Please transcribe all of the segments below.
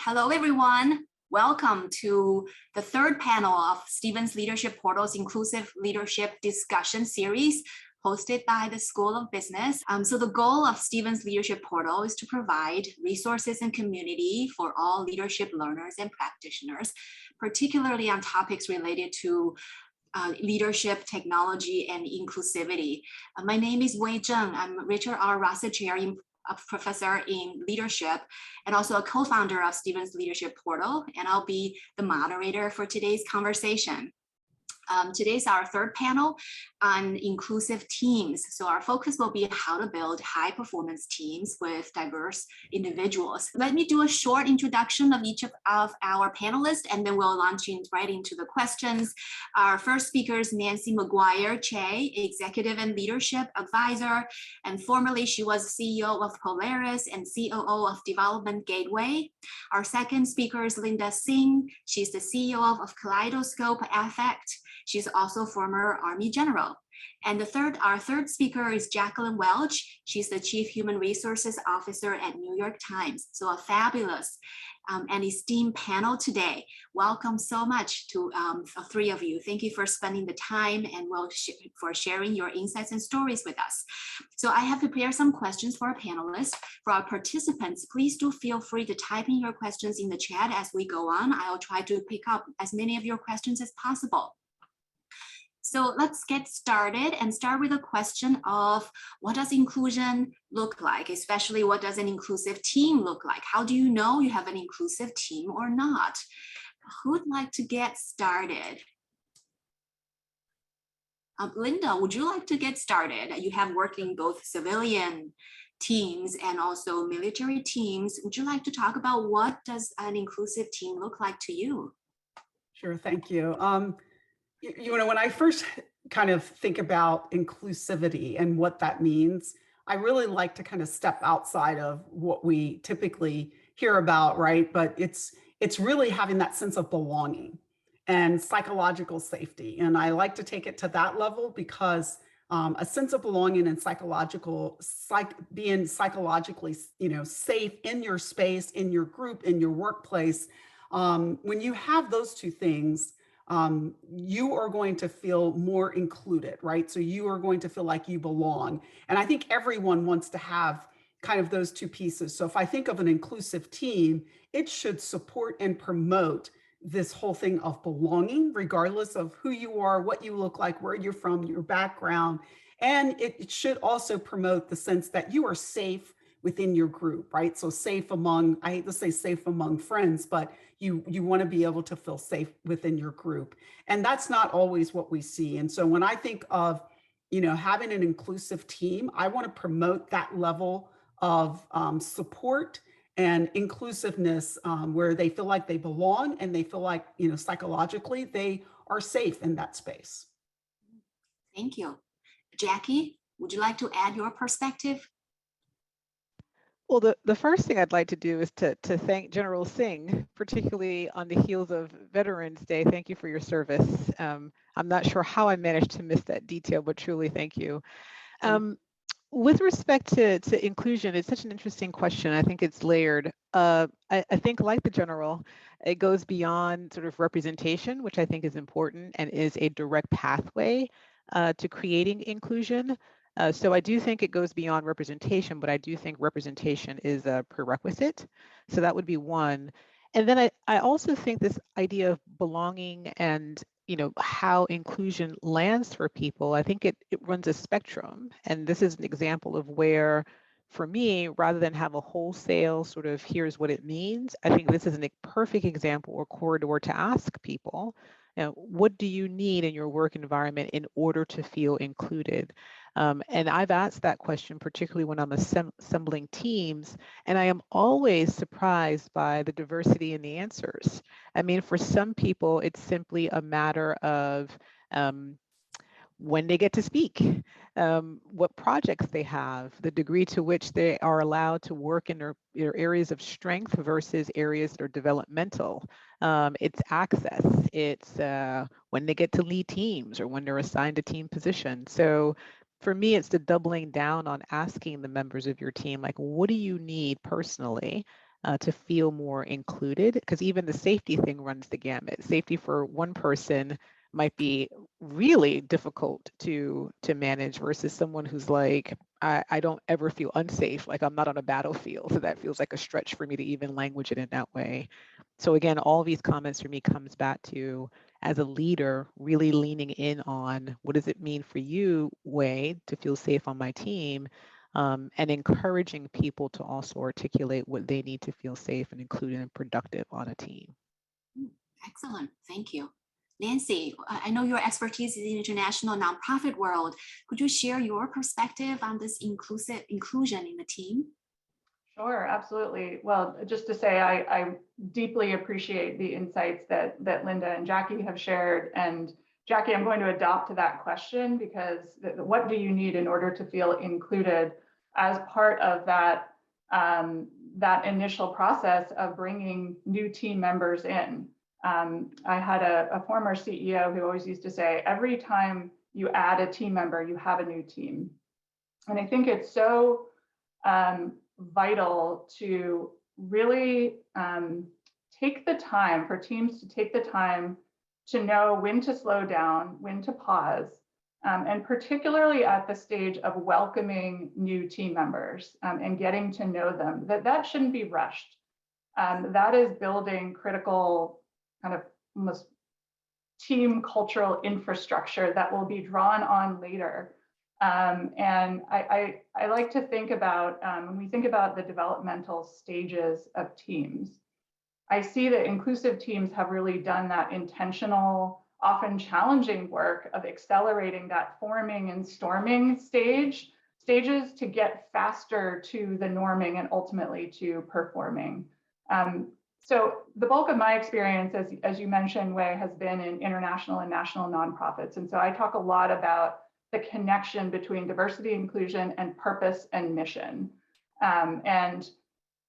Hello, everyone. Welcome to the third panel of Stevens Leadership Portal's Inclusive Leadership Discussion Series, hosted by the School of Business. So the goal of Stevens Leadership Portal is to provide resources and community for all leadership learners and practitioners, particularly on topics related to leadership, technology, and inclusivity. My name is Wei Zheng. I'm Richard R. Rosset Chair, a professor in leadership, and also a co-founder of Stevens Leadership Portal, and I'll be the moderator for today's conversation. Today's our third panel on inclusive teams. So our focus will be how to build high performance teams with diverse individuals. Let me do a short introduction of each of our panelists, and then we'll launch right into the questions. Our first speaker is Nancy McGuire Che, Executive and Leadership Advisor, and formerly she was CEO of Polaris and COO of Development Gateway. Our second speaker is Linda Singh. She's the CEO of Kaleidoscope Affect. She's also former Army General. And our third speaker is Jacqueline Welch. She's the Chief Human Resources Officer at New York Times. So a fabulous and esteemed panel today. Welcome so much to the three of you. Thank you for spending the time and for sharing your insights and stories with us. So I have prepared some questions for our panelists. For our participants, please do feel free to type in your questions in the chat as we go on. I'll try to pick up as many of your questions as possible. So let's get started and start with a question of what does inclusion look like, especially what does an inclusive team look like? How do you know you have an inclusive team or not? Who'd like to get started? Linda, would you like to get started? You have worked in both civilian teams and also military teams. Would you like to talk about what does an inclusive team look like to you? Sure, thank you. You know, when I first kind of think about inclusivity and what that means, I really like to kind of step outside of what we typically hear about, right? But it's really having that sense of belonging and psychological safety. And I like to take it to that level because a sense of belonging and being psychologically, safe in your space, in your group, in your workplace. When you have those two things, you are going to feel more included, right? So you are going to feel like you belong. And I think everyone wants to have kind of those two pieces. So if I think of an inclusive team, it should support and promote this whole thing of belonging, regardless of who you are, what you look like, where you're from, your background. And it should also promote the sense that you are safe within your group, right? So safe among, I hate to say safe among friends, but you want to be able to feel safe within your group. And that's not always what we see. And so when I think of, having an inclusive team, I want to promote that level of support and inclusiveness where they feel like they belong and they feel like, psychologically they are safe in that space. Thank you. Jackie, would you like to add your perspective? Well, the first thing I'd like to do is to thank General Singh, particularly on the heels of Veterans Day. Thank you for your service. I'm not sure how I managed to miss that detail, but truly thank you. With respect to inclusion, it's such an interesting question. I think it's layered. I think like the General, it goes beyond sort of representation, which I think is important and is a direct pathway to creating inclusion. So I do think it goes beyond representation, but I do think representation is a prerequisite. So that would be one. And then I also think this idea of belonging and how inclusion lands for people, I think it runs a spectrum. And this is an example of where, for me, rather than have a wholesale sort of here's what it means, I think this is a perfect example or corridor to ask people, what do you need in your work environment in order to feel included? And I've asked that question, particularly when I'm assembling teams, and I am always surprised by the diversity in the answers. I mean, for some people, it's simply a matter of when they get to speak, what projects they have, the degree to which they are allowed to work in their areas of strength versus areas that are developmental. It's access, it's when they get to lead teams or when they're assigned a team position. So for me, it's the doubling down on asking the members of your team, like, what do you need personally to feel more included, because even the safety thing runs the gamut. Safety for one person might be really difficult to manage versus someone who's like, I don't ever feel unsafe, like I'm not on a battlefield. So that feels like a stretch for me to even language it in that way. So again, all these comments for me comes back to, as a leader, really leaning in on what does it mean for you, Wei, to feel safe on my team, and encouraging people to also articulate what they need to feel safe and included and productive on a team. Excellent, thank you. Nancy, I know your expertise is in the international nonprofit world. Could you share your perspective on this inclusion in the team? Sure, absolutely. Well, just to say, I deeply appreciate the insights that Linda and Jackie have shared. And Jackie, I'm going to adopt to that question, because what do you need in order to feel included as part of that, that initial process of bringing new team members in? I had a former CEO who always used to say, every time you add a team member, you have a new team. And I think it's so vital to really take the time, for teams to take the time to know when to slow down, when to pause, and particularly at the stage of welcoming new team members and getting to know them, that shouldn't be rushed. That is building critical kind of almost team cultural infrastructure that will be drawn on later. And I like to think about, when we think about the developmental stages of teams, I see that inclusive teams have really done that intentional, often challenging work of accelerating that forming and storming stages to get faster to the norming and ultimately to performing. So the bulk of my experience, as you mentioned, Wei, has been in international and national nonprofits. And so I talk a lot about the connection between diversity, inclusion, and purpose and mission. And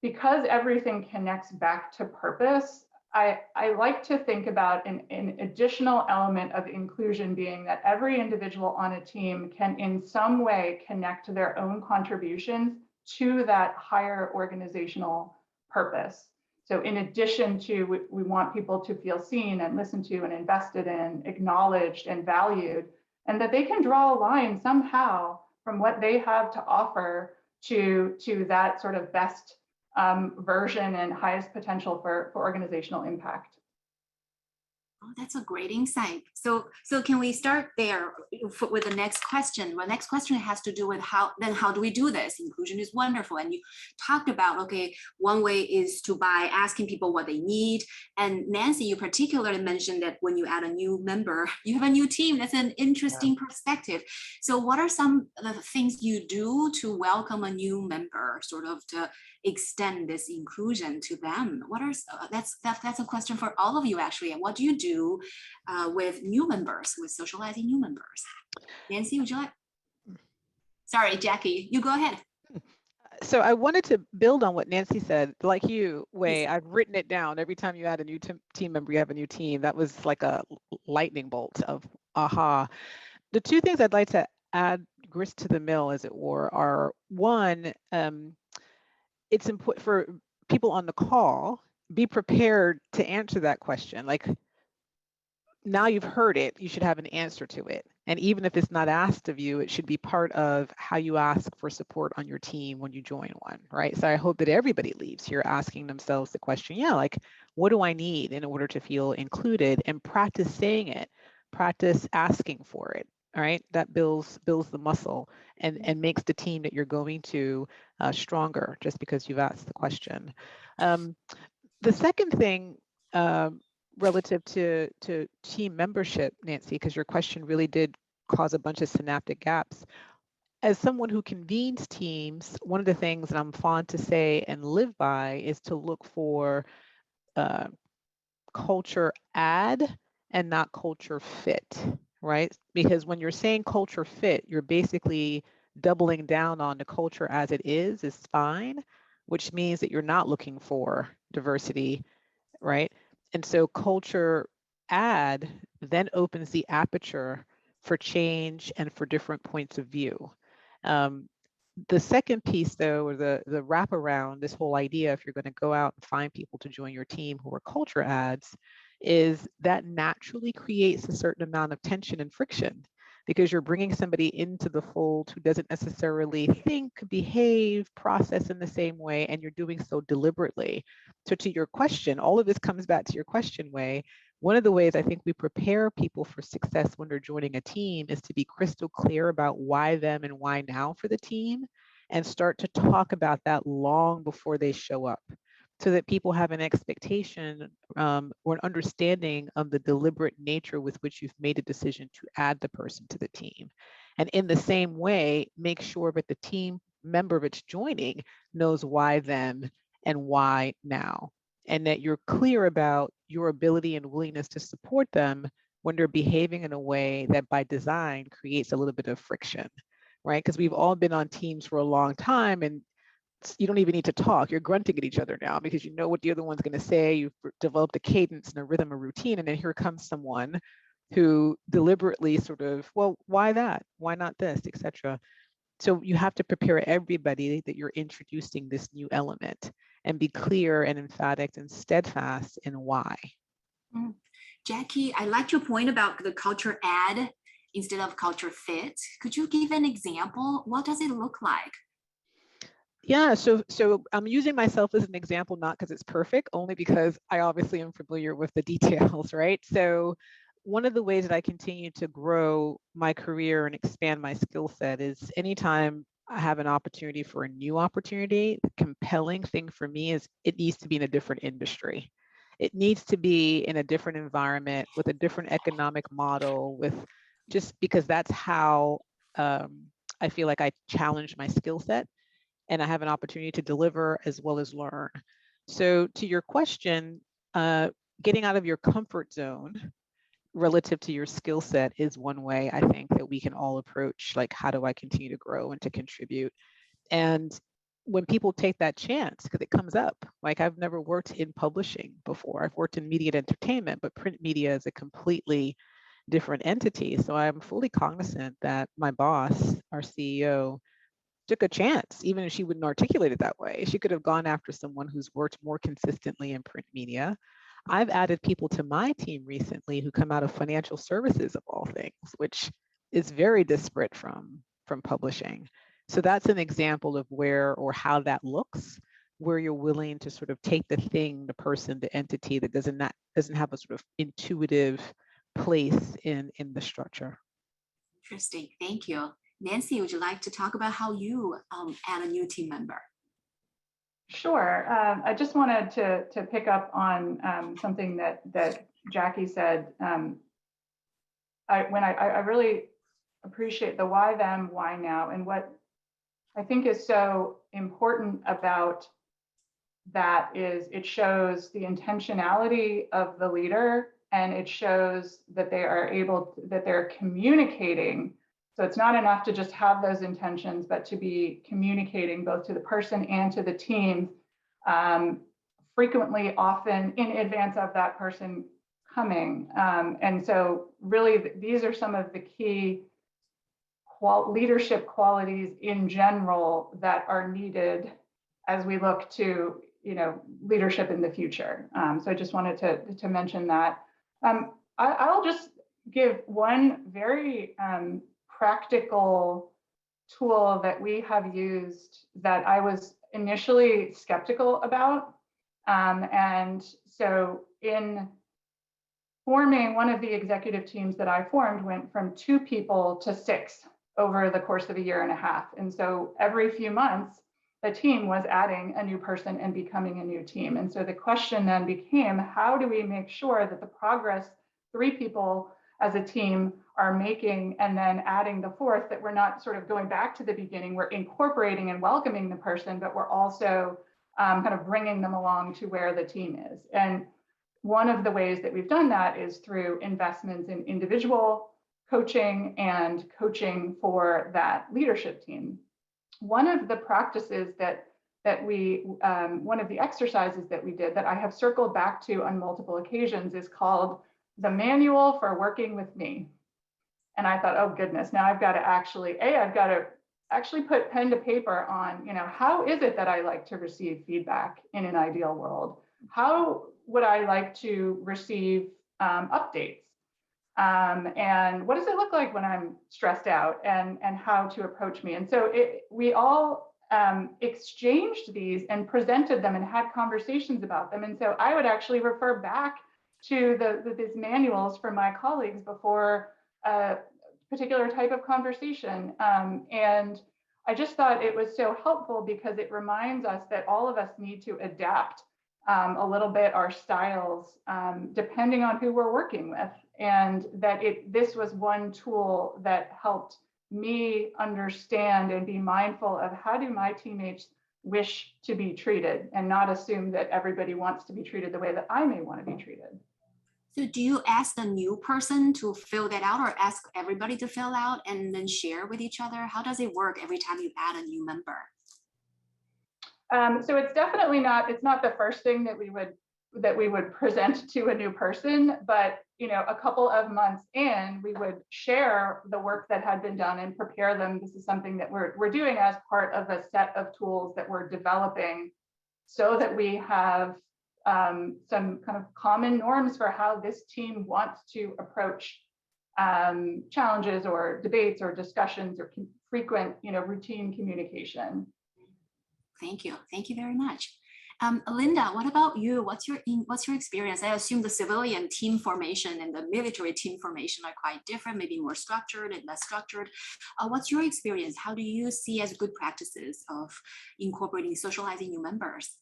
because everything connects back to purpose, I like to think about an additional element of inclusion being that every individual on a team can in some way connect their own contributions to that higher organizational purpose. So in addition to, we want people to feel seen and listened to and invested in, acknowledged and valued, and that they can draw a line somehow from what they have to offer to that sort of best version and highest potential for organizational impact. Oh, that's a great insight. So can we start there with the next question? Well, next question has to do with how do we do this? Inclusion is wonderful. And you talked about, okay, one way is by asking people what they need. And Nancy, you particularly mentioned that when you add a new member, you have a new team. That's an interesting perspective. So what are some of the things you do to welcome a new member, sort of to extend this inclusion to them? What are that's a question for all of you, actually. And what do you do with new members, with socializing new members? Nancy, would you like? Sorry, Jackie, you go ahead. So I wanted to build on what Nancy said. Like you, Wei, I've written it down. Every time you add a new team member, you have a new team. That was like a lightning bolt of aha. The two things I'd like to add grist to the mill, as it were, are one, it's important for people on the call, be prepared to answer that question. Like, now you've heard it, you should have an answer to it. And even if it's not asked of you, it should be part of how you ask for support on your team when you join one, right? So I hope that everybody leaves here asking themselves the question, yeah, like, what do I need in order to feel included? And practice saying it, practice asking for it, all right? That builds the muscle and makes the team that you're going to stronger just because you've asked the question. The second thing, relative to team membership, Nancy, because your question really did cause a bunch of synaptic gaps. As someone who convenes teams, one of the things that I'm fond to say and live by is to look for culture add and not culture fit, right? Because when you're saying culture fit, you're basically doubling down on the culture as it is fine, which means that you're not looking for diversity, right? And so culture add then opens the aperture for change and for different points of view. The second piece, though, or the wraparound, this whole idea, if you're going to go out and find people to join your team who are culture adds, is that naturally creates a certain amount of tension and friction, because you're bringing somebody into the fold who doesn't necessarily think, behave, process in the same way, and you're doing so deliberately. So to your question, all of this comes back to your question, Wei. One of the ways I think we prepare people for success when they're joining a team is to be crystal clear about why them and why now for the team, and start to talk about that long before they show up, so that people have an expectation or an understanding of the deliberate nature with which you've made a decision to add the person to the team. And in the same way, make sure that the team member that's joining knows why them and why now, and that you're clear about your ability and willingness to support them when they're behaving in a way that by design creates a little bit of friction, right? Because we've all been on teams for a long time, and you don't even need to talk. You're grunting at each other now because you know what the other one's going to say. You've developed a cadence and a rhythm, a routine, and then here comes someone who deliberately sort of, well, why that? Why not this, etc. So you have to prepare everybody that you're introducing this new element, and be clear and emphatic and steadfast in why. Jackie, I liked your point about the culture add instead of culture fit. Could you give an example? What does it look like? Yeah, so I'm using myself as an example, not because it's perfect, only because I obviously am familiar with the details, right? So one of the ways that I continue to grow my career and expand my skill set is anytime I have an opportunity for a new opportunity, the compelling thing for me is it needs to be in a different industry. It needs to be in a different environment with a different economic model, with just because that's how I feel like I challenge my skill set and I have an opportunity to deliver as well as learn. So to your question, getting out of your comfort zone relative to your skill set is one way I think that we can all approach, like, how do I continue to grow and to contribute? And when people take that chance, because it comes up, like, I've never worked in publishing before. I've worked in media and entertainment, but print media is a completely different entity. So I'm fully cognizant that my boss, our CEO, took a chance, even if she wouldn't articulate it that way. She could have gone after someone who's worked more consistently in print media. I've added people to my team recently who come out of financial services, of all things, which is very disparate from publishing. So that's an example of where or how that looks, where you're willing to sort of take the thing, the person, the entity that doesn't have a sort of intuitive place in the structure. Interesting, thank you. Nancy, would you like to talk about how you add a new team member? Sure. I just wanted to pick up on something that Jackie said. I really appreciate the why them, why now, and what I think is so important about that is it shows the intentionality of the leader, and it shows that they are that they're communicating. So it's not enough to just have those intentions, but to be communicating both to the person and to the team, frequently, often in advance of that person coming. And so really, these are some of the key leadership qualities in general that are needed as we look to, leadership in the future. So I just wanted to mention that. I'll just give one very practical tool that we have used that I was initially skeptical about. And so in forming one of the executive teams that I formed, went from 2 people to 6 over the course of a year and a half. And so every few months, the team was adding a new person and becoming a new team. And so the question then became, how do we make sure that the progress 3 people as a team are making and then adding the 4th, that we're not sort of going back to the beginning, we're incorporating and welcoming the person, but we're also kind of bringing them along to where the team is. And one of the ways that we've done that is through investments in individual coaching and coaching for that leadership team. One of the practices that we, one of the exercises that we did that I have circled back to on multiple occasions is called the Manual for Working with Me. And I thought, oh goodness, now I've got to actually, I've got to actually put pen to paper on, how is it that I like to receive feedback in an ideal world? How would I like to receive updates? And what does it look like when I'm stressed out, and how to approach me? And so we all exchanged these and presented them and had conversations about them. And so I would actually refer back to these manuals from my colleagues before a particular type of conversation. And I just thought it was so helpful because it reminds us that all of us need to adapt a little bit our styles depending on who we're working with. And that this was one tool that helped me understand and be mindful of how do my teammates wish to be treated, and not assume that everybody wants to be treated the way that I may want to be treated. So do you ask the new person to fill that out, or ask everybody to fill out and then share with each other? How does it work every time you add a new member? So it's definitely it's not the first thing that we would present to a new person, but a couple of months in, we would share the work that had been done and prepare them. This is something that we're doing as part of a set of tools that we're developing, so that we have some kind of common norms for how this team wants to approach challenges or debates or discussions or frequent, routine communication. Thank you. Thank you very much. Linda, what about you? What's your experience? I assume the civilian team formation and the military team formation are quite different, maybe more structured and less structured. What's your experience? How do you see as good practices of incorporating, socializing new members?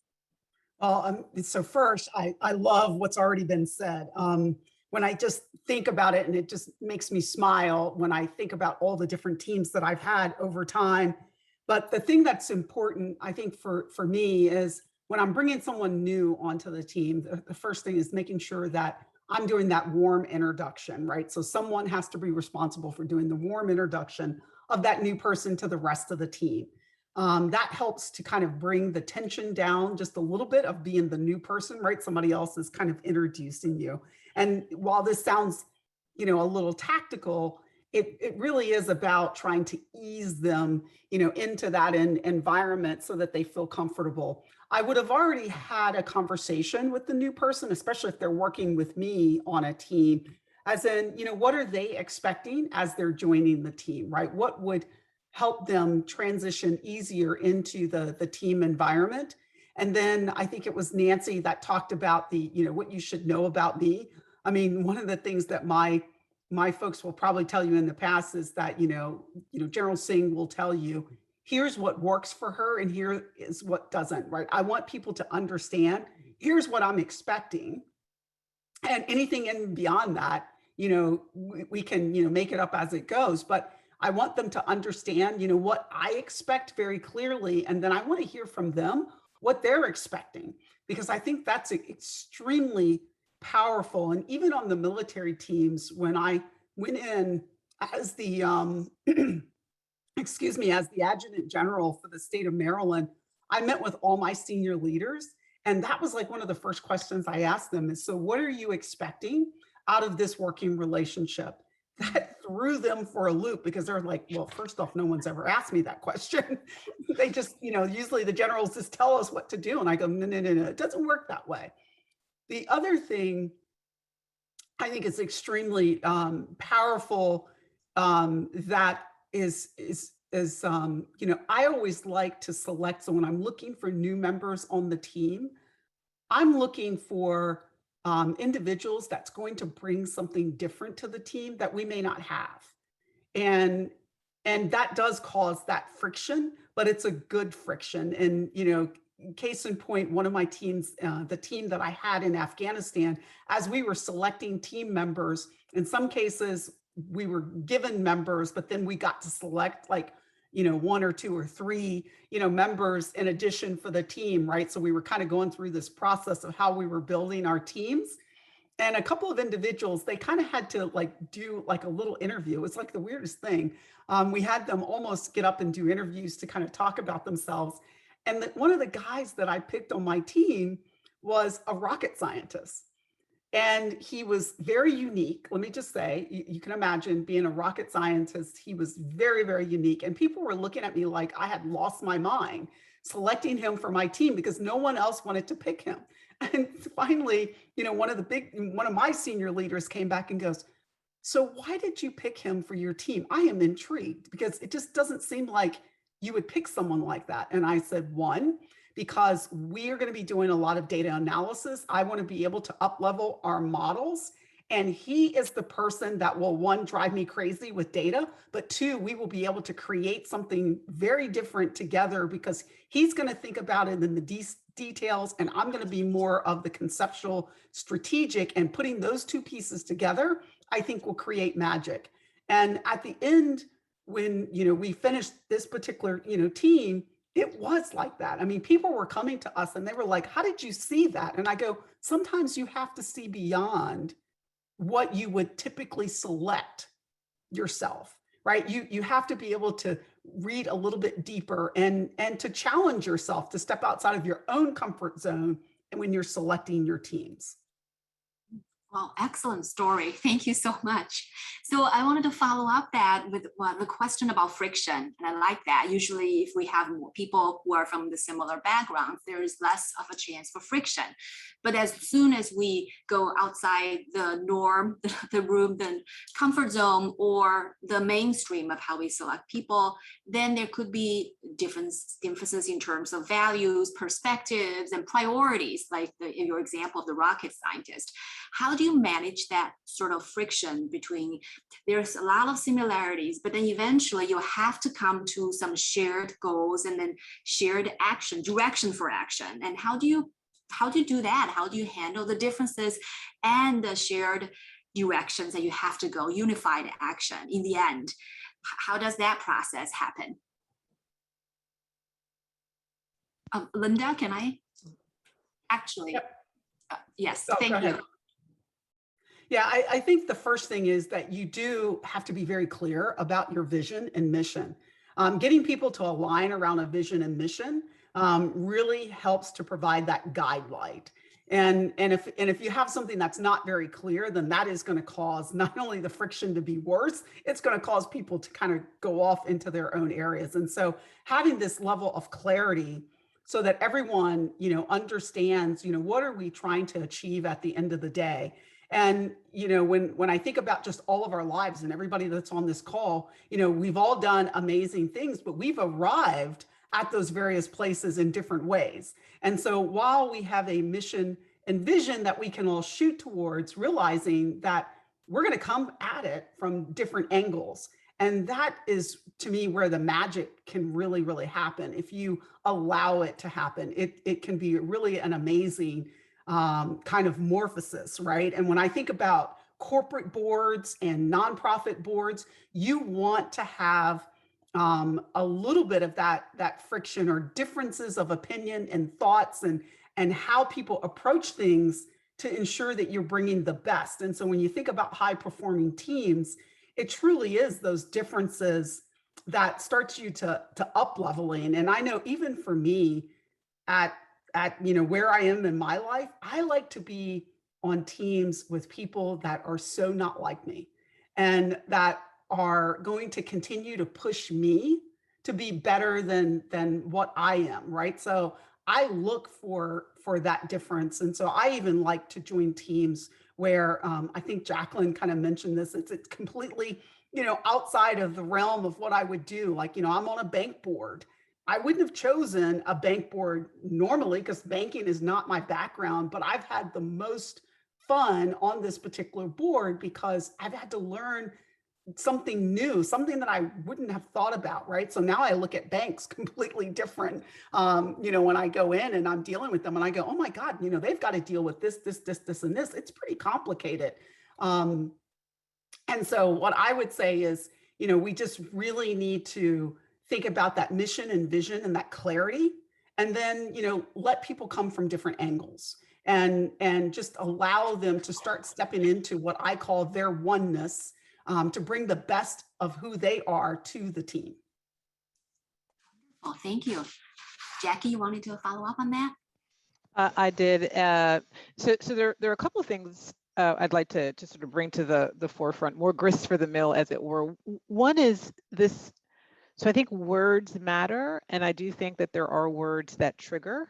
Well, so first, I love what's already been said. When I just think about it, and it just makes me smile when I think about all the different teams that I've had over time. But the thing that's important, I think, for me is when I'm bringing someone new onto the team, the first thing is making sure that I'm doing that warm introduction, right? So someone has to be responsible for doing the warm introduction of that new person to the rest of the team. That helps to kind of bring the tension down just a little bit of being the new person, right? Somebody else is kind of introducing you. And while this sounds, a little tactical, it really is about trying to ease them, into that environment so that they feel comfortable. I would have already had a conversation with the new person, especially if they're working with me on a team, as in, what are they expecting as they're joining the team, right? What would help them transition easier into the team environment? And then I think it was Nancy that talked about what you should know about me. I mean, one of the things that my folks will probably tell you in the past is that, General Singh will tell you, here's what works for her and here is what doesn't, right? I want people to understand, here's what I'm expecting. And anything in beyond that, we can, make it up as it goes. But I want them to understand, what I expect very clearly. And then I want to hear from them what they're expecting, because I think that's extremely powerful. And even on the military teams, when I went in as the, as the adjutant general for the state of Maryland, I met with all my senior leaders. And that was like one of the first questions I asked them is, so what are you expecting out of this working relationship? That threw them for a loop, because they're like, well, first off, no one's ever asked me that question. They just, usually the generals just tell us what to do. And I go, no, it doesn't work that way. The other thing I think is extremely powerful, that is, I always like to select. So when I'm looking for new members on the team, I'm looking for individuals that's going to bring something different to the team that we may not have. And that does cause that friction, but it's a good friction. And, case in point, one of my teams, the team that I had in Afghanistan, as we were selecting team members, in some cases we were given members, but then we got to select one or two or three, members in addition for the team, right? So we were kind of going through this process of how we were building our teams. And a couple of individuals, they kind of had to do a little interview. It's like the weirdest thing. We had them almost get up and do interviews to kind of talk about themselves. And one of the guys that I picked on my team was a rocket scientist. And he was very unique. Let me just say, you can imagine being a rocket scientist, he was very, very unique. And people were looking at me like I had lost my mind selecting him for my team because no one else wanted to pick him. And finally, one of my senior leaders came back and goes, so why did you pick him for your team? I am intrigued because it just doesn't seem like you would pick someone like that. And I said, one, because we are going to be doing a lot of data analysis. I want to be able to up-level our models. And he is the person that will, one, drive me crazy with data, but two, we will be able to create something very different together because he's going to think about it in the details, and I'm going to be more of the conceptual strategic, and putting those two pieces together, I think will create magic. And at the end, when we finished this particular team, it was like that. I mean, people were coming to us and they were like, how did you see that? And I go, sometimes you have to see beyond what you would typically select yourself, right? You have to be able to read a little bit deeper and to challenge yourself to step outside of your own comfort zone and when you're selecting your teams. Well, excellent story. Thank you so much. So I wanted to follow up that with the question about friction. And I like that. Usually if we have more people who are from the similar backgrounds, there is less of a chance for friction. But as soon as we go outside the norm, the room, the comfort zone, or the mainstream of how we select people, then there could be differences in terms of values, perspectives, and priorities, like your example of the rocket scientist. How do you manage that sort of friction between, there's a lot of similarities, but then eventually you'll have to come to some shared goals and then shared action, direction for action. And how do you do that? How do you handle the differences and the shared directions that you have to go, unified action in the end? How does that process happen? Linda, can I? Actually, Yep. Yes, Oh, thank you. Yeah, I think the first thing is that you do have to be very clear about your vision and mission. Getting people to align around a vision and mission really helps to provide that guide light. And if you have something that's not very clear, then that is going to cause not only the friction to be worse, it's going to cause people to kind of go off into their own areas. And so having this level of clarity so that everyone, understands, what are we trying to achieve at the end of the day? And, when I think about just all of our lives and everybody that's on this call, we've all done amazing things, but we've arrived at those various places in different ways. And so while we have a mission and vision that we can all shoot towards, realizing that we're going to come at it from different angles. And that is, to me, where the magic can really, really happen. If you allow it to happen, it can be really an amazing kind of morphosis, right? And when I think about corporate boards and nonprofit boards, you want to have a little bit of that friction or differences of opinion and thoughts and how people approach things to ensure that you're bringing the best. And so when you think about high performing teams, it truly is those differences that starts you to up leveling. And I know even for me at where I am in my life, I like to be on teams with people that are so not like me and that are going to continue to push me to be better than what I am, right? So I look for that difference. And so I even like to join teams where I think Jacqueline kind of mentioned this, it's completely, outside of the realm of what I would do. Like, I'm on a bank board. I wouldn't have chosen a bank board normally because banking is not my background, but I've had the most fun on this particular board because I've had to learn something new, something that I wouldn't have thought about, right? So now I look at banks completely different, when I go in and I'm dealing with them and I go, oh my God, they've got to deal with this, and this. It's pretty complicated. And so what I would say is, we just really need to think about that mission and vision and that clarity, and then, let people come from different angles and just allow them to start stepping into what I call their oneness, to bring the best of who they are to the team. Well, thank you. Jackie, you wanted to follow up on that? I did. So there are a couple of things I'd like to sort of bring to the forefront, more grist for the mill, as it were. One is this. So I think words matter, and I do think that there are words that trigger.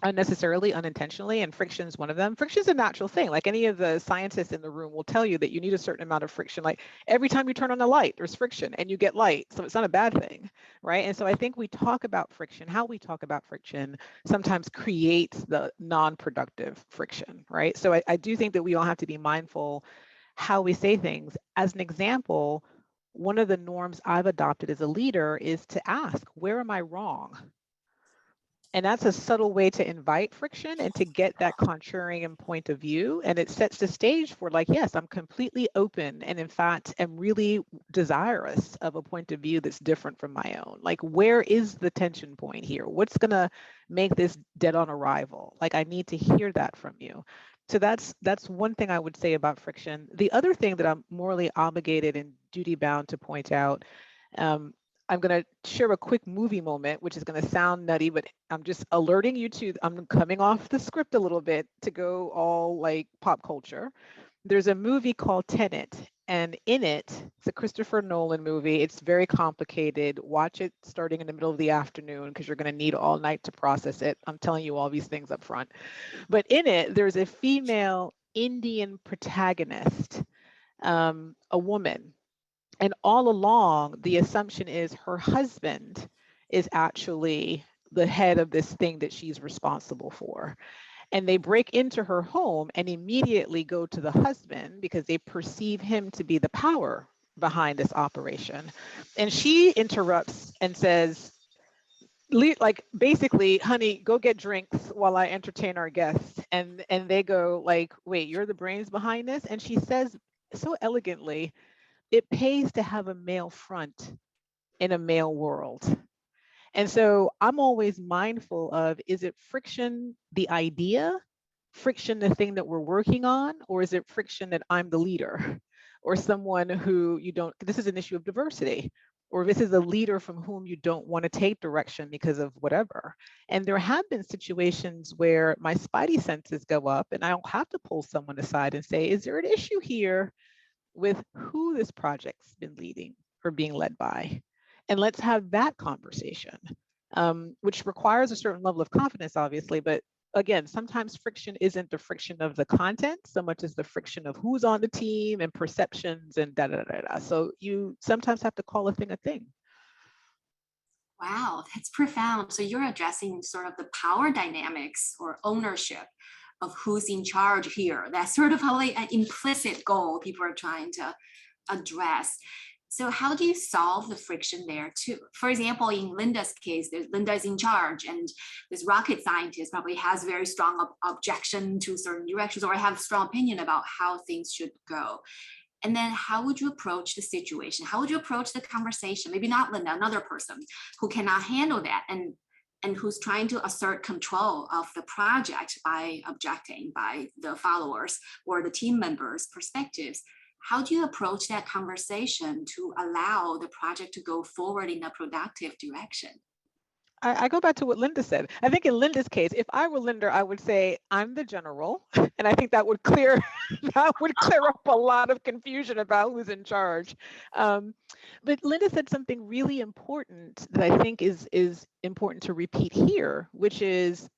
Unnecessarily, unintentionally, and friction is one of them. Friction is a natural thing. Like any of the scientists in the room will tell you that you need a certain amount of friction. Like every time you turn on a light, there's friction and you get light. So it's not a bad thing, right? And so I think we talk about friction, how we talk about friction sometimes creates the non-productive friction, right? So I do think that we all have to be mindful how we say things. As an example, one of the norms I've adopted as a leader is to ask, where am I wrong? And that's a subtle way to invite friction and to get that contrarian point of view. And it sets the stage for like, yes, I'm completely open. And in fact, am really desirous of a point of view that's different from my own. Like, where is the tension point here? What's going to make this dead on arrival? Like, I need to hear that from you. So that's one thing I would say about friction. The other thing that I'm morally obligated and duty bound to point out, I'm going to share a quick movie moment, which is going to sound nutty, but I'm just alerting you to, I'm coming off the script a little bit to go all like pop culture. There's a movie called Tenet, and in it, it's a Christopher Nolan movie. It's very complicated. Watch it starting in the middle of the afternoon because you're going to need all night to process it. I'm telling you all these things up front. But in it, there's a female Indian protagonist, a woman. And all along, the assumption is her husband is actually the head of this thing that she's responsible for. And they break into her home and immediately go to the husband because they perceive him to be the power behind this operation. And she interrupts and says, like, basically, honey, go get drinks while I entertain our guests. And they go like, wait, you're the brains behind this? And she says so elegantly, it pays to have a male front in a male world. And so I'm always mindful of, is it friction, the idea, friction, the thing that we're working on, or is it friction that I'm the leader or someone who you don't, this is an issue of diversity, or this is a leader from whom you don't want to take direction because of whatever. And there have been situations where my spidey senses go up and I'll have to pull someone aside and say, is there an issue here with who this project's been leading or being led by? And let's have that conversation, which requires a certain level of confidence, obviously. But again, sometimes friction isn't the friction of the content so much as the friction of who's on the team and perceptions and da da da da. So you sometimes have to call a thing a thing. Wow, that's profound. So you're addressing sort of the power dynamics or ownership of who's in charge here. That's sort of how like an implicit goal people are trying to address. So how do you solve the friction there too? For example, in Linda's case, Linda's in charge and this rocket scientist probably has very strong objection to certain directions or have strong opinion about how things should go. And then how would you approach the situation? How would you approach the conversation? Maybe not Linda, another person who cannot handle that and who's trying to assert control of the project by objecting by the followers or the team members' perspectives. How do you approach that conversation to allow the project to go forward in a productive direction? I go back to what Linda said. I think in Linda's case, if I were Linda, I would say I'm the general, and I think that would clear up a lot of confusion about who's in charge. But Linda said something really important that I think is important to repeat here, which is,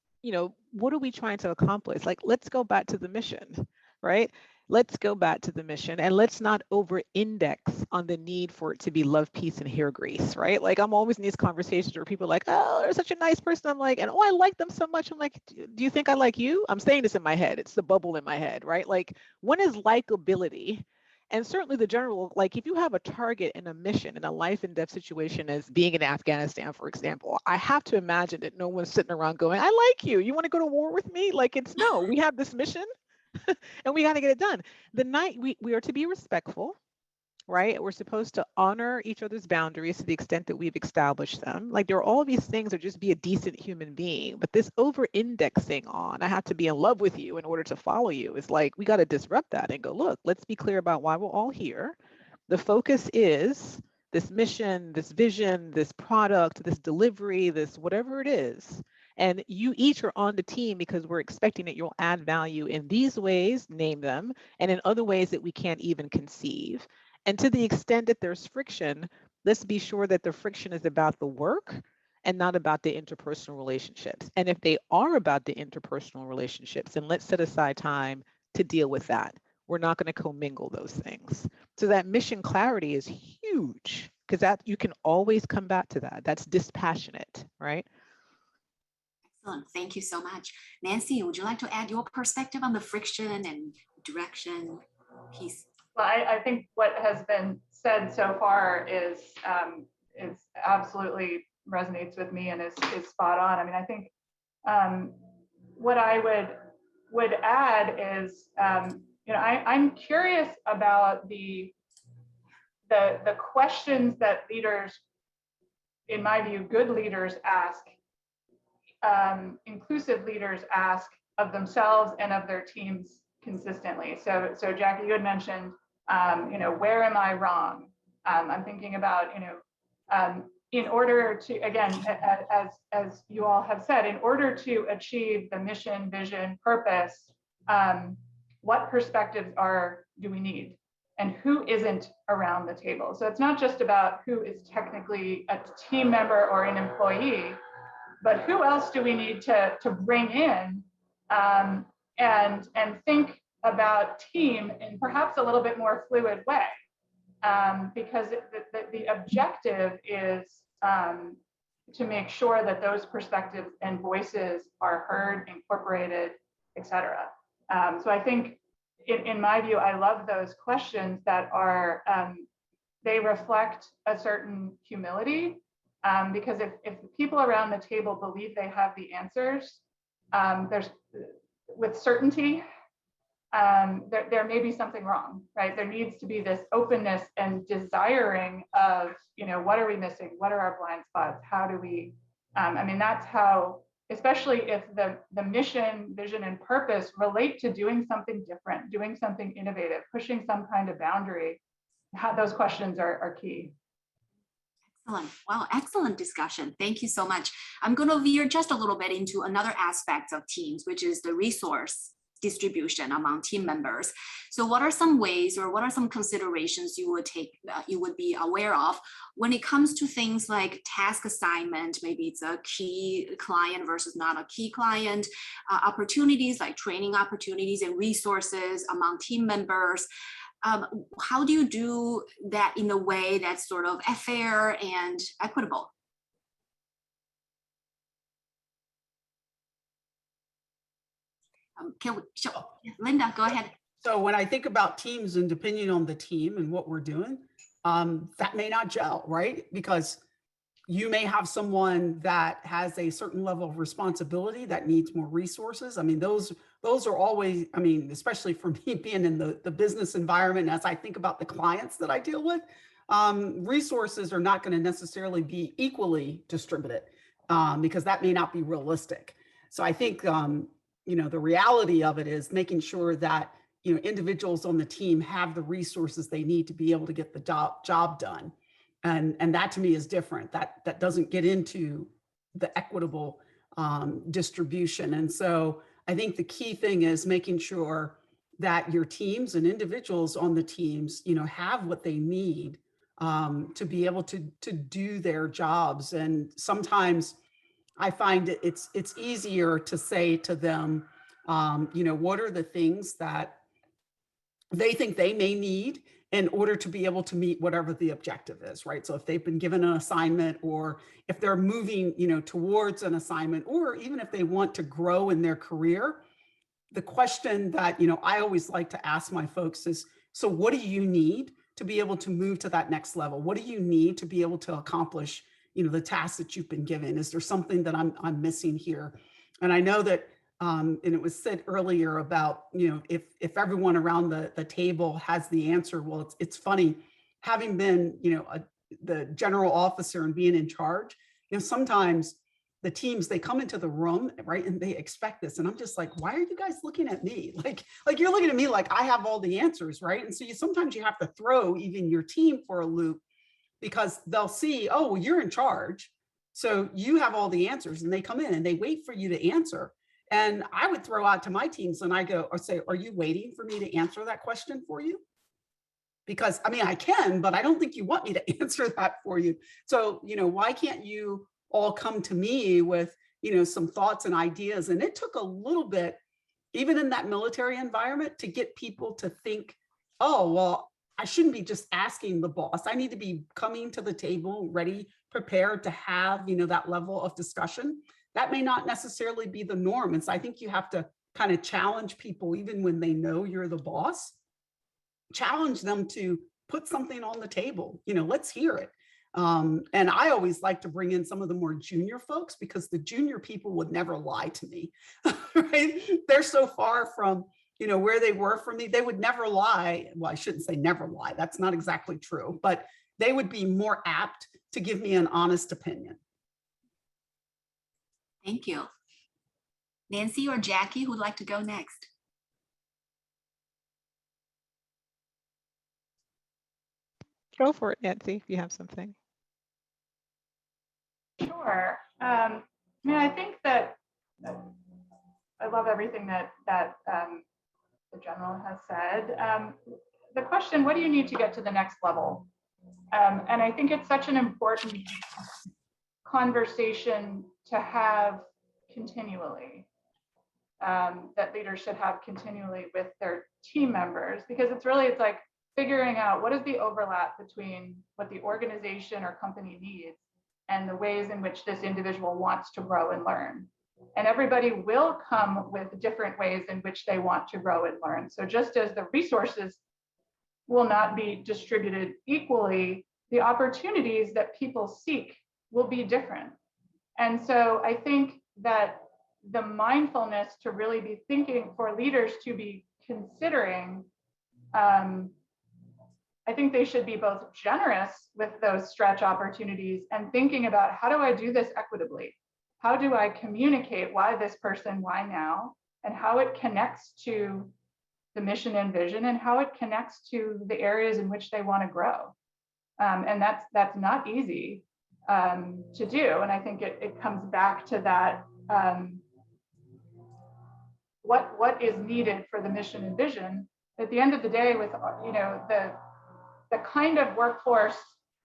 what are we trying to accomplish? Like, let's go back to the mission, right? Let's go back to the mission and let's not over-index on the need for it to be love, peace, and hair grease, right? Like I'm always in these conversations where people are like, oh, they're such a nice person. I'm like, and oh, I like them so much. I'm like, do you think I like you? I'm saying this in my head. It's the bubble in my head, right? Like one is likability. And certainly the general, like if you have a target and a mission in a life and death situation as being in Afghanistan, for example, I have to imagine that no one's sitting around going, I like you. You want to go to war with me? Like it's no, we have this mission. And we got to get it done. The night we are to be respectful, right? We're supposed to honor each other's boundaries to the extent that we've established them. Like there are all these things that just be a decent human being. But this over-indexing on, I have to be in love with you in order to follow you is like, we got to disrupt that and go, look, let's be clear about why we're all here. The focus is this mission, this vision, this product, this delivery, this whatever it is. And you each are on the team because we're expecting that you'll add value in these ways, name them, and in other ways that we can't even conceive. And to the extent that there's friction, let's be sure that the friction is about the work and not about the interpersonal relationships. And if they are about the interpersonal relationships, then let's set aside time to deal with that. We're not going to commingle those things. So that mission clarity is huge, because that you can always come back to that. That's dispassionate, right? Excellent. Thank you so much. Nancy, would you like to add your perspective on the friction and direction piece? Well, I think what has been said so far is absolutely resonates with me and is spot on. I mean, I think what I would add is, I'm curious about the questions that leaders, in my view, good leaders ask, inclusive leaders ask of themselves and of their teams consistently. So Jackie, you had mentioned, where am I wrong? I'm thinking about, in order to, again, as you all have said, in order to achieve the mission, vision, purpose, what perspectives do we need? And who isn't around the table? So it's not just about who is technically a team member or an employee, but who else do we need to bring in and think about team in perhaps a little bit more fluid way, because the objective is to make sure that those perspectives and voices are heard, incorporated, et cetera. So I think, in my view, I love those questions that are, they reflect a certain humility, because if the people around the table believe they have the answers, there's, with certainty, there may be something wrong, right? There needs to be this openness and desiring of, what are we missing? What are our blind spots? How do we, that's how, especially if the mission, vision, and purpose relate to doing something different, doing something innovative, pushing some kind of boundary, how those questions are key. Excellent. Wow, excellent discussion. Thank you so much. I'm going to veer just a little bit into another aspect of teams, which is the resource distribution among team members. So what are some ways or what are some considerations you would be aware of when it comes to things like task assignment? Maybe it's a key client versus not a key client, opportunities like training opportunities and resources among team members. How do you do that in a way that's sort of fair and equitable? Linda, go ahead. So when I think about teams and depending on the team and what we're doing, that may not gel, right? Because you may have someone that has a certain level of responsibility that needs more resources. I mean, those are always, especially for me being in the business environment, as I think about the clients that I deal with, resources are not going to necessarily be equally distributed because that may not be realistic. So I think, the reality of it is making sure that, individuals on the team have the resources they need to be able to get the job done. And that to me is different. That doesn't get into the equitable distribution. And so I think the key thing is making sure that your teams and individuals on the teams, have what they need to be able to do their jobs. And sometimes I find it's easier to say to them, what are the things that they think they may need in order to be able to meet whatever the objective is, right? So if they've been given an assignment or if they're moving, towards an assignment, or even if they want to grow in their career, the question that, I always like to ask my folks is, so what do you need to be able to move to that next level? What do you need to be able to accomplish, the tasks that you've been given? Is there something that I'm missing here? And I know that, and it was said earlier about, if everyone around the table has the answer, well, it's funny, having been, the general officer and being in charge, sometimes the teams, they come into the room, right, and they expect this. And I'm just like, why are you guys looking at me? Like you're looking at me like I have all the answers, right? And so sometimes you have to throw even your team for a loop because they'll see, oh, well, you're in charge. So you have all the answers and they come in and they wait for you to answer. And I would throw out to my teams and I go or say, are you waiting for me to answer that question for you? Because I mean, I can, but I don't think you want me to answer that for you. So, why can't you all come to me with, some thoughts and ideas? And it took a little bit, even in that military environment, to get people to think, oh, well, I shouldn't be just asking the boss. I need to be coming to the table, ready, prepared to have, that level of discussion. That may not necessarily be the norm. And so I think you have to kind of challenge people, even when they know you're the boss, challenge them to put something on the table. Let's hear it. And I always like to bring in some of the more junior folks because the junior people would never lie to me, right? They're so far from, where they were from me. They would never lie. Well, I shouldn't say never lie. That's not exactly true, but they would be more apt to give me an honest opinion. Thank you. Nancy or Jackie, who'd like to go next? Go for it, Nancy, if you have something. Sure. I mean, I think that I love everything that the general has said. The question, what do you need to get to the next level? And I think it's such an important conversation to have continually, that leaders should have continually with their team members, because it's like figuring out what is the overlap between what the organization or company needs and the ways in which this individual wants to grow and learn. And everybody will come with different ways in which they want to grow and learn. So just as the resources will not be distributed equally, the opportunities that people seek will be different. And so I think that the mindfulness to really be thinking for leaders to be considering, I think they should be both generous with those stretch opportunities and thinking about, how do I do this equitably? How do I communicate why this person, why now, and how it connects to the mission and vision and how it connects to the areas in which they want to grow. And that's not easy to do. And I think it comes back to that, what is needed for the mission and vision. At the end of the day, with the kind of workforce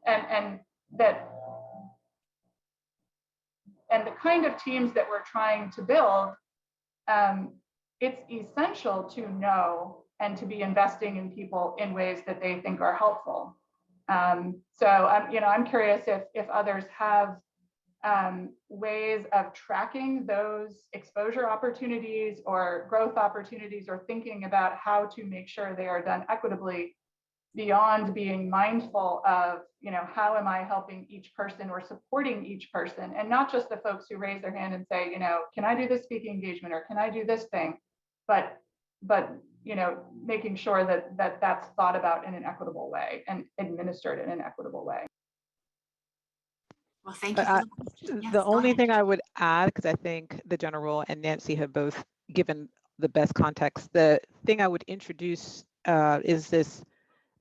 and the kind of teams that we're trying to build, it's essential to know and to be investing in people in ways that they think are helpful. So I'm curious if others have ways of tracking those exposure opportunities or growth opportunities, or thinking about how to make sure they are done equitably, beyond being mindful of, how am I helping each person or supporting each person, and not just the folks who raise their hand and say, can I do this speaking engagement or can I do this thing, but making sure that that's thought about in an equitable way and administered in an equitable way. Well, thank you for the question. Yes, the only ahead. thing I would add, because I think the general and Nancy have both given the best context, the thing I would introduce is this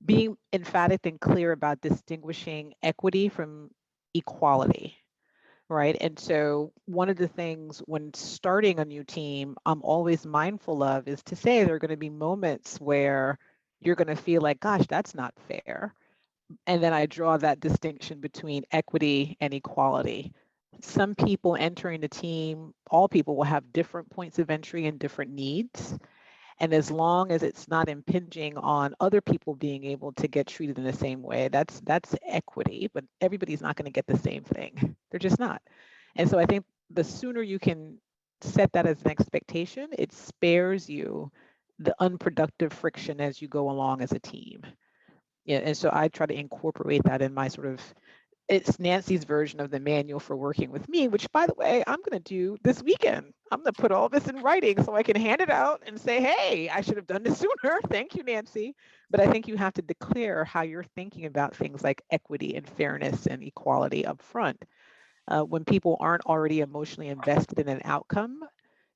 being emphatic and clear about distinguishing equity from equality, right? And so one of the things when starting a new team, I'm always mindful of is to say there are going to be moments where you're going to feel like, gosh, that's not fair. And then I draw that distinction between equity and equality. Some people entering the team, all people will have different points of entry and different needs. And as long as it's not impinging on other people being able to get treated in the same way, that's equity, but everybody's not going to get the same thing. They're just not. And so I think the sooner you can set that as an expectation, it spares you the unproductive friction as you go along as a team. Yeah, and so I try to incorporate that in my it's Nancy's version of the manual for working with me, which, by the way, I'm going to do this weekend. I'm going to put all this in writing so I can hand it out and say, hey, I should have done this sooner. Thank you, Nancy. But I think you have to declare how you're thinking about things like equity and fairness and equality up front. When people aren't already emotionally invested in an outcome,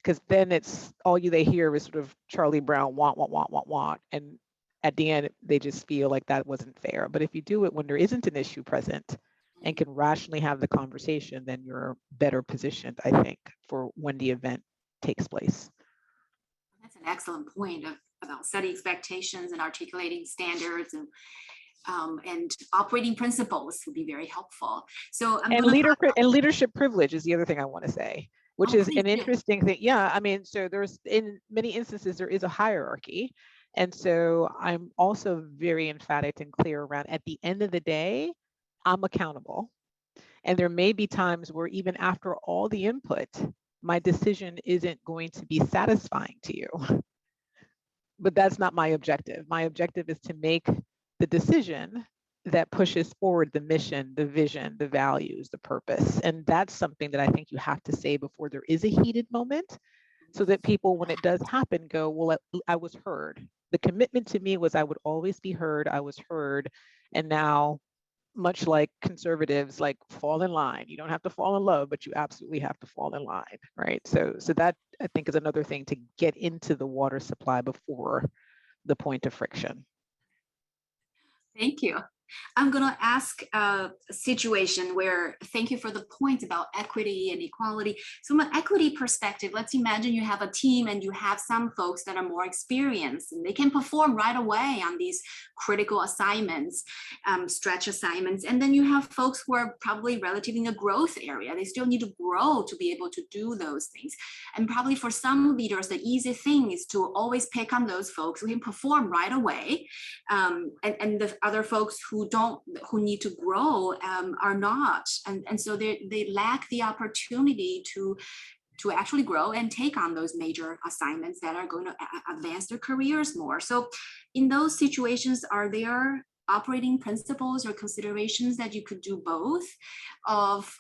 because then it's all they hear is sort of Charlie Brown, want. And at the end, they just feel like that wasn't fair. But if you do it when there isn't an issue present, and can rationally have the conversation, then you're better positioned, I think, for when the event takes place. That's an excellent point about setting expectations and articulating standards and operating principles would be very helpful. So and leadership privilege is the other thing I want to say, which is an interesting thing. Yeah, I mean, so there's, in many instances, there is a hierarchy. And so I'm also very emphatic and clear around, at the end of the day, I'm accountable. And there may be times where even after all the input, my decision isn't going to be satisfying to you. But that's not my objective. My objective is to make the decision that pushes forward the mission, the vision, the values, the purpose. And that's something that I think you have to say before there is a heated moment, so that people, when it does happen, go, well, I was heard. The commitment to me was I would always be heard. I was heard. And now, much like conservatives, like, fall in line. You don't have to fall in love, but you absolutely have to fall in line, right? So that, I think, is another thing to get into the water supply before the point of friction. Thank you. I'm going to ask a situation where, thank you for the point about equity and equality. So from an equity perspective, let's imagine you have a team and you have some folks that are more experienced and they can perform right away on these critical assignments, stretch assignments. And then you have folks who are probably relatively in a growth area. They still need to grow to be able to do those things. And probably for some leaders, the easy thing is to always pick on those folks who can perform right away. And the other folks who need to grow are not, and so they lack the opportunity to actually grow and take on those major assignments that are going to advance their careers more. So in those situations, are there operating principles or considerations that you could do both of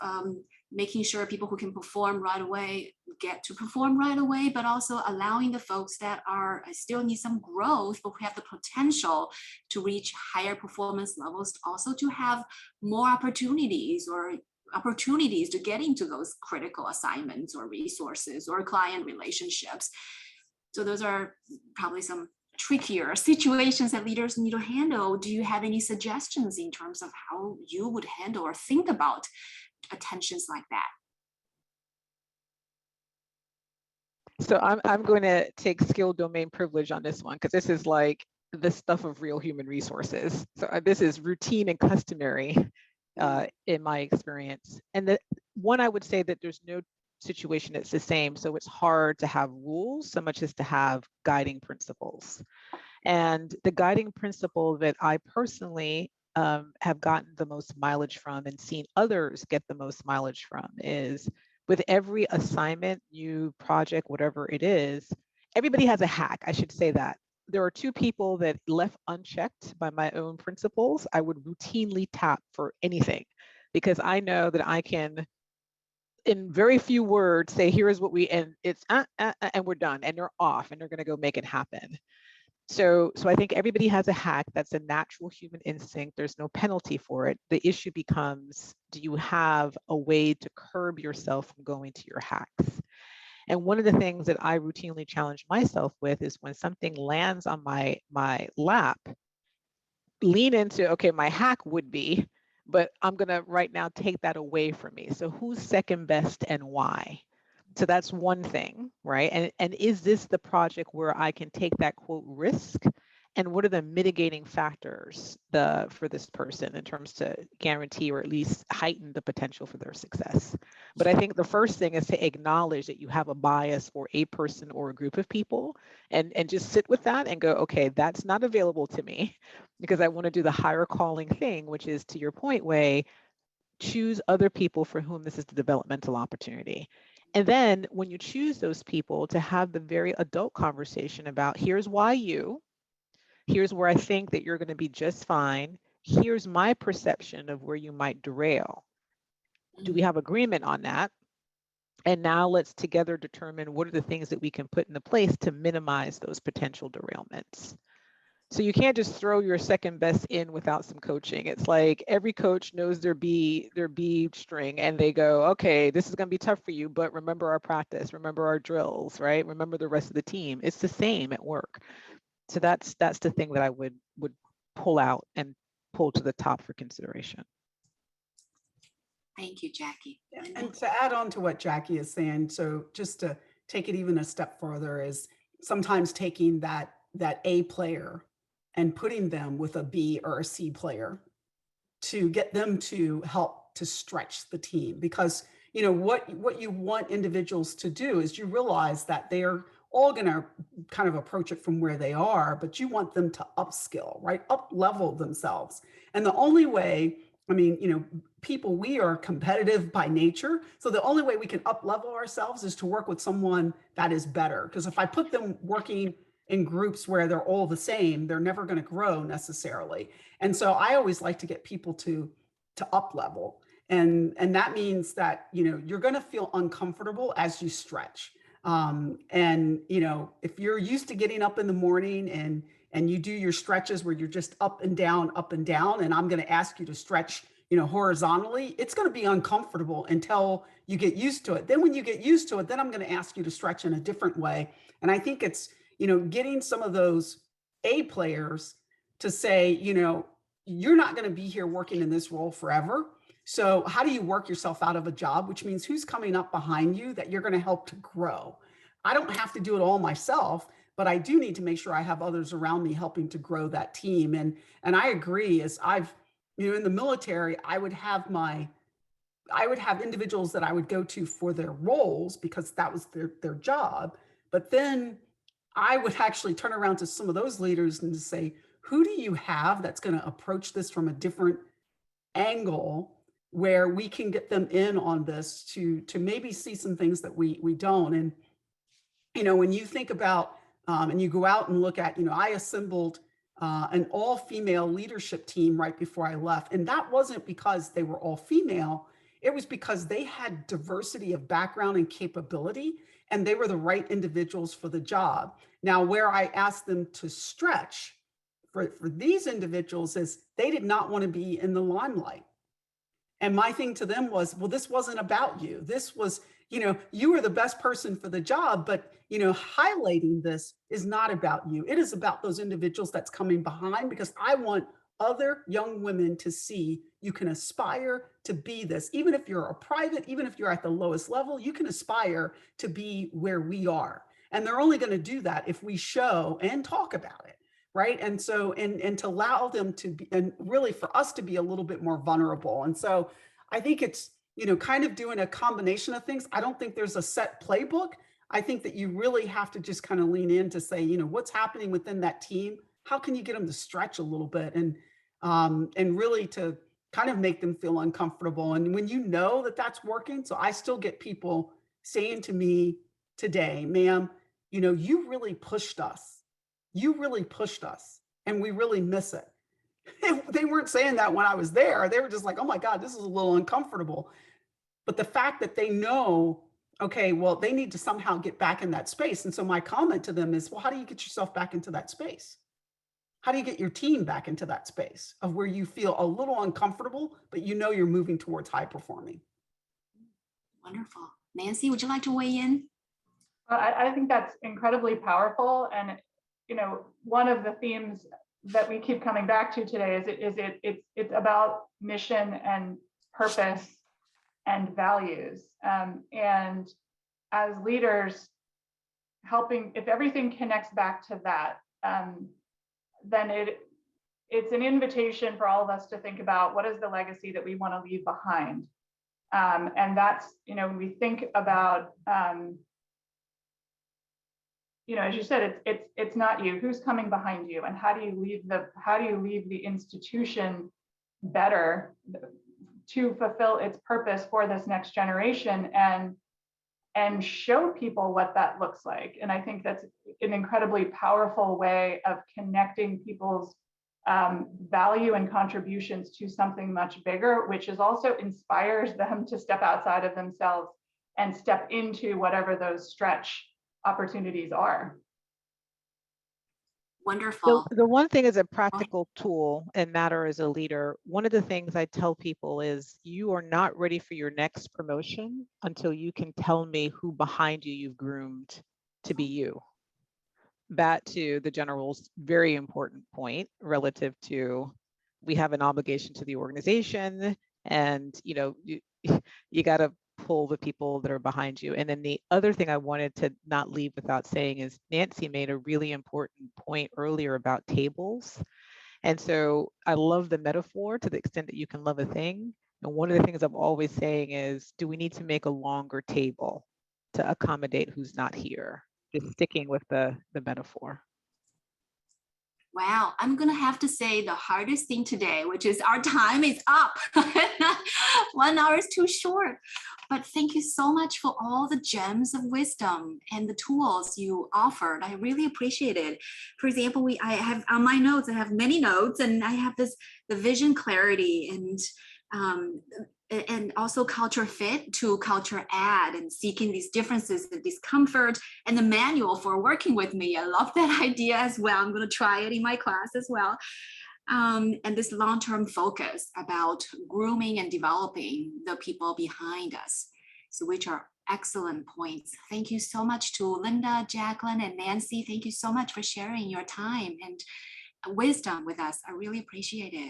making sure people who can perform right away get to perform right away, but also allowing the folks that are still need some growth, but who have the potential to reach higher performance levels, also to have more opportunities to get into those critical assignments or resources or client relationships. So those are probably some trickier situations that leaders need to handle. Do you have any suggestions in terms of how you would handle or think about tensions like that? So I'm going to take skill domain privilege on this one, because this is like the stuff of real human resources. So this is routine and customary in my experience. And the one, I would say that there's no situation that's the same. So it's hard to have rules so much as to have guiding principles. And the guiding principle that I personally have gotten the most mileage from and seen others get the most mileage from is, with every assignment, new project, whatever it is, everybody has a hack. I should say that. There are two people that, left unchecked by my own principles, I would routinely tap for anything, because I know that I can, in very few words, say, here is what we, and it's and we're done, and they're off, and they're going to go make it happen. So I think everybody has a hack. That's a natural human instinct. There's no penalty for it. The issue becomes, do you have a way to curb yourself from going to your hacks? And one of the things that I routinely challenge myself with is, when something lands on my lap, lean into, okay, my hack would be, but I'm going to right now take that away from me. So who's second best and why? So that's one thing, right? And is this the project where I can take that, quote, risk? And what are the mitigating factors for this person in terms to guarantee or at least heighten the potential for their success? But I think the first thing is to acknowledge that you have a bias for a person or a group of people, and just sit with that and go, okay, that's not available to me, because I want to do the higher calling thing, which is, to your point, Wei, choose other people for whom this is the developmental opportunity. And then when you choose those people, to have the very adult conversation about, here's why here's where I think that you're going to be just fine. Here's my perception of where you might derail. Do we have agreement on that? And now let's together determine what are the things that we can put into place to minimize those potential derailments. So you can't just throw your second best in without some coaching. It's like every coach knows their B string, and they go, okay, this is going to be tough for you, but remember our practice, remember our drills, right? Remember the rest of the team. It's the same at work. So that's the thing that I would pull out and pull to the top for consideration. Thank you, Jackie. And to add on to what Jackie is saying, so just to take it even a step further, is sometimes taking that A player and putting them with a B or a C player to get them to help to stretch the team. Because what you want individuals to do is, you realize that they're all going to kind of approach it from where they are, but you want them to upskill, right? Up level themselves. And the only way, I mean, people, we are competitive by nature. So the only way we can up level ourselves is to work with someone that is better. Because if I put them working in groups where they're all the same, they're never going to grow necessarily. And so I always like to get people to up level. And that means that, you're going to feel uncomfortable as you stretch. And if you're used to getting up in the morning and you do your stretches where you're just up and down, and I'm going to ask you to stretch, horizontally, it's going to be uncomfortable until you get used to it. Then when you get used to it, then I'm going to ask you to stretch in a different way. And I think it's, getting some of those A players to say, you're not going to be here working in this role forever. So how do you work yourself out of a job, which means who's coming up behind you that you're going to help to grow? I don't have to do it all myself, but I do need to make sure I have others around me helping to grow that team. And I agree, as I've, in the military, I would have individuals that I would go to for their roles because that was their job. But then I would actually turn around to some of those leaders and say, who do you have that's going to approach this from a different angle, where we can get them in on this to maybe see some things that we don't. And when you think about and you go out and look at, I assembled an all-female leadership team right before I left, and that wasn't because they were all female. It was because they had diversity of background and capability, and they were the right individuals for the job. Now, where I asked them to stretch for these individuals is they did not want to be in the limelight. And my thing to them was, well, this wasn't about you. This was, you were the best person for the job, but, highlighting this is not about you. It is about those individuals that's coming behind, because I want other young women to see you can aspire to be this. Even if you're a private, even if you're at the lowest level, you can aspire to be where we are. And they're only going to do that if we show and talk about it. Right. And so, and to allow them to be, and really for us to be a little bit more vulnerable. And so I think it's, kind of doing a combination of things. I don't think there's a set playbook. I think that you really have to just kind of lean in to say, what's happening within that team? How can you get them to stretch a little bit and really to kind of make them feel uncomfortable? And when that that's working, so I still get people saying to me today, ma'am, you really pushed us. You really pushed us and we really miss it. They weren't saying that when I was there. They were just like, oh my God, this is a little uncomfortable. But the fact that they know, okay, well, they need to somehow get back in that space. And so my comment to them is, well, how do you get yourself back into that space? How do you get your team back into that space of where you feel a little uncomfortable, but you're moving towards high performing? Wonderful. Nancy, would you like to weigh in? I think that's incredibly powerful. And one of the themes that we keep coming back to today it's about mission and purpose and values. And as leaders, if everything connects back to that, then it's an invitation for all of us to think about what is the legacy that we want to leave behind. And that's, when we think about as you said, it's not you. Who's coming behind you, and how do you leave the institution better to fulfill its purpose for this next generation, and show people what that looks like. And I think that's an incredibly powerful way of connecting people's value and contributions to something much bigger, which is also inspires them to step outside of themselves and step into whatever those stretch opportunities are. Wonderful. The one thing is a practical tool and matter as a leader. One of the things I tell people is you are not ready for your next promotion until you can tell me who behind you've groomed to be you. That to the general's very important point relative to we have an obligation to the organization, and you got to pull the people that are behind you. And then the other thing I wanted to not leave without saying is Nancy made a really important point earlier about tables. And so I love the metaphor to the extent that you can love a thing. And one of the things I'm always saying is, do we need to make a longer table to accommodate who's not here? Just sticking with the metaphor. Wow, I'm gonna have to say the hardest thing today, which is our time is up. 1 hour is too short. But thank you so much for all the gems of wisdom and the tools you offered. I really appreciate it. For example, I have on my notes, I have many notes, and I have the vision clarity and also culture fit to culture add, and seeking these differences and discomfort, and the manual for working with me. I love that idea as well. I'm going to try it in my class as well. And this long-term focus about grooming and developing the people behind us, so which are excellent points. Thank you so much to Linda, Jacqueline, and Nancy. Thank you so much for sharing your time and wisdom with us. I really appreciate it.